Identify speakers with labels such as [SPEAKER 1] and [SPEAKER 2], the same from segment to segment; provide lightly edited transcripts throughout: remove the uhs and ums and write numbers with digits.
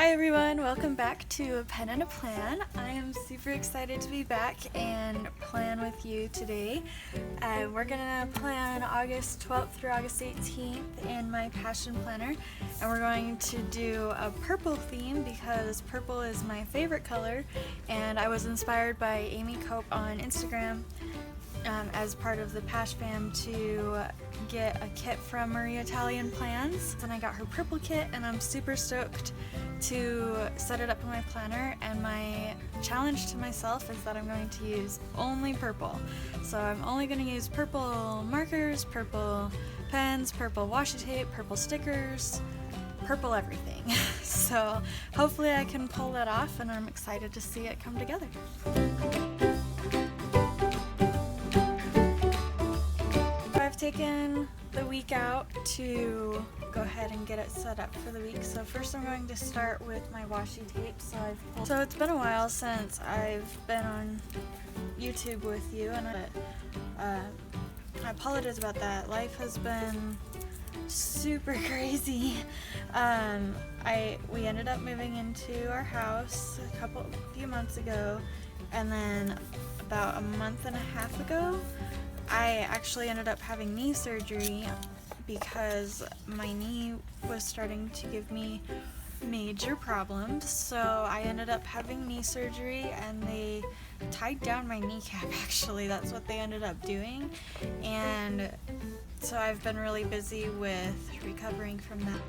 [SPEAKER 1] Hi everyone, welcome back to A Pen and a Plan. I am super excited to be back and plan with you today. We're gonna plan August 12th through August 18th in my passion planner, and we're going to do a purple theme because purple is my favorite color, and I was inspired by Amy Cope on Instagram as part of the Pash Fam to get a kit from Marie Italian Plans, and I got her purple kit and I'm super stoked to set it up in my planner. And my challenge to myself is that I'm going to use only purple. So I'm only going to use purple markers, purple pens, purple washi tape, purple stickers, purple everything. So hopefully I can pull that off, and I'm excited to see it come together. I've taken the week out to go ahead and get it set up for the week. So first I'm going to start with my washi tape. So it's been a while since I've been on YouTube with you, and I apologize about that. Life has been super crazy. We ended up moving into our house a few months ago, and then about a month and a half ago I actually ended up having knee surgery because my knee was starting to give me major problems. So I ended up having knee surgery, and they tied down my kneecap. Actually, that's what they ended up doing, and so I've been really busy with recovering from that.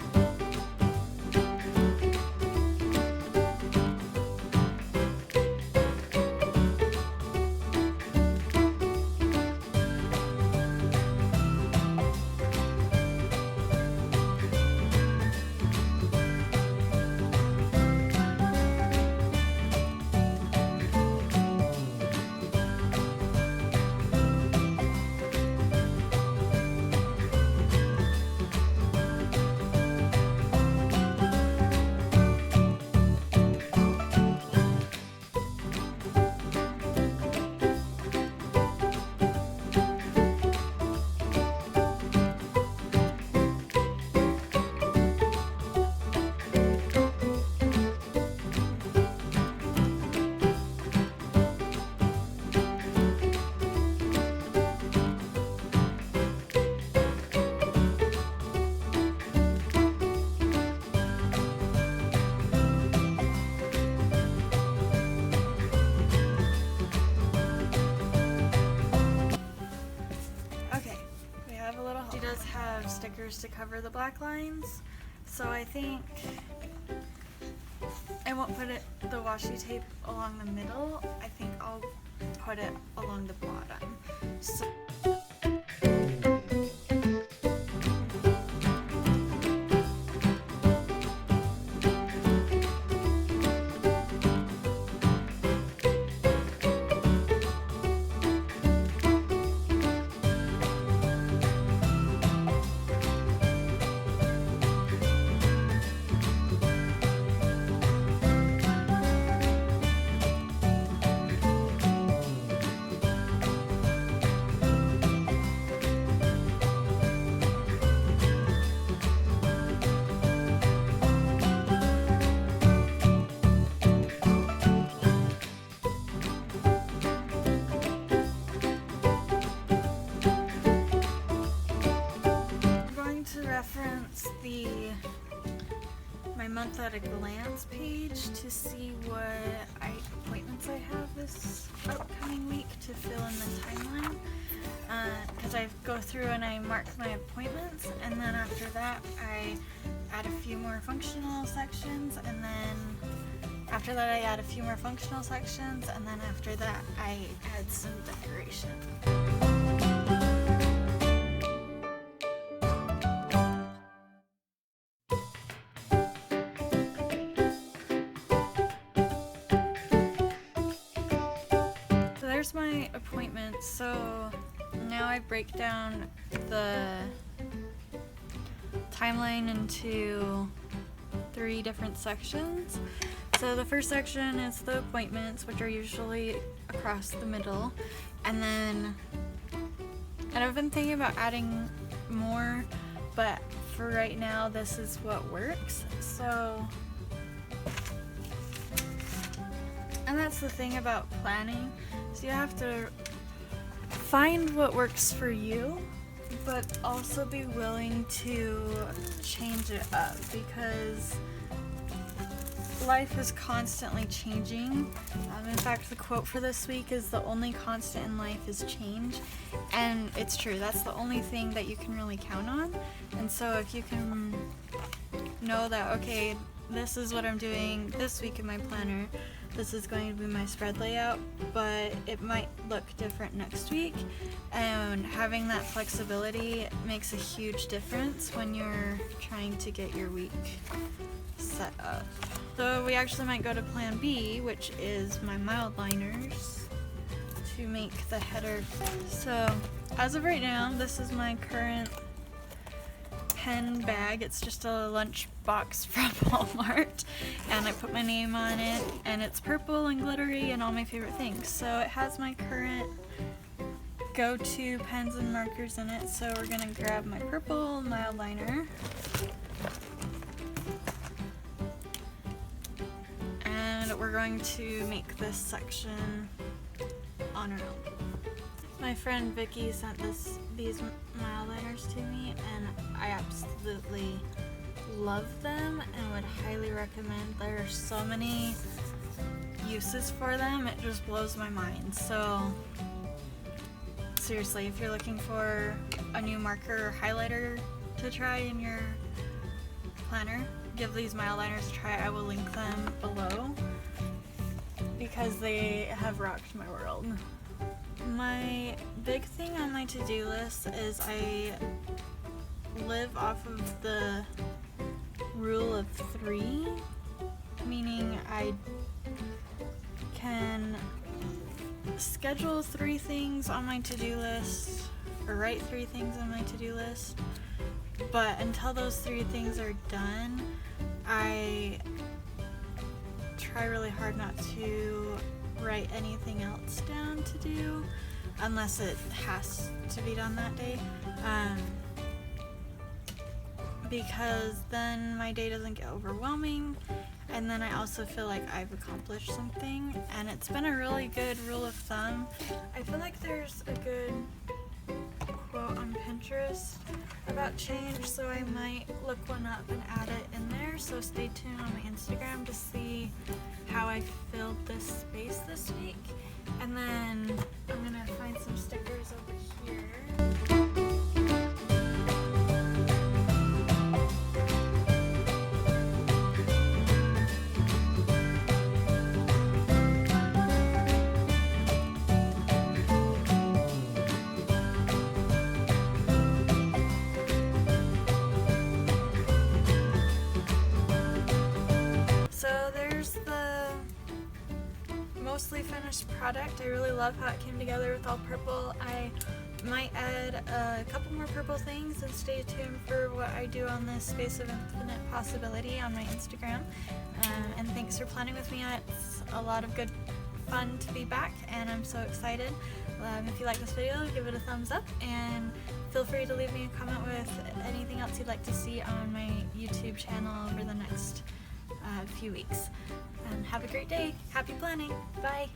[SPEAKER 1] She does have stickers to cover the black lines, so I think I won't put the washi tape along the middle. I think I'll put it along the bottom. Reference my month at a glance page to see what appointments I have this upcoming week to fill in the timeline, because I go through and I mark my appointments, and then after that I add a few more functional sections, and then after that I add a few more functional sections, and then after that I add some decoration. There's my appointment. So now I break down the timeline into 3 different sections. So the first section is the appointments, which are usually across the middle, and I've been thinking about adding more, but for right now this is what works. So And that's the thing about planning, so you have to find what works for you, but also be willing to change it up, because life is constantly changing. In fact, the quote for this week is, "The only constant in life is change." And it's true, that's the only thing that you can really count on. And so if you can know that, okay, this is what I'm doing this week in my planner, this is going to be my spread layout, but it might look different next week, and having that flexibility makes a huge difference when you're trying to get your week set up. So we actually might go to plan B, which is my mild liners to make the header. So as of right now, this is my current pen bag. It's just a lunch box from Walmart, and I put my name on it, and it's purple and glittery and all my favorite things. So it has my current go-to pens and markers in it. So we're gonna grab my purple mild liner, and we're going to make this section on our own. My friend Vicky sent these mild liners to me, and I absolutely love them and would highly recommend. There are so many uses for them, it just blows my mind. So seriously, if you're looking for a new marker or highlighter to try in your planner, give these mild liners a try. I will link them below because they have rocked my world. My big thing on my to-do list is I live off of the rule of 3, meaning I can schedule 3 things on my to-do list or write 3 things on my to-do list, but until those 3 things are done, I try really hard not to write anything else down to do unless it has to be done that day, because then my day doesn't get overwhelming, and then I also feel like I've accomplished something. And it's been a really good rule of thumb. I feel like there's a good quote on Pinterest about change, so I might look one up and add it in there. So stay tuned on my Instagram to see how I filled this space this week. And then I'm gonna find some stickers over here. So there's the mostly finished product. I really love how it came together with all purple. I might add a couple more purple things, and stay tuned for what I do on this Space of Infinite Possibility on my Instagram. And thanks for planning with me. It's a lot of good fun to be back, and I'm so excited. If you like this video, give it a thumbs up, and feel free to leave me a comment with anything else you'd like to see on my YouTube channel over the next few weeks. And have a great day. Happy planning. Bye.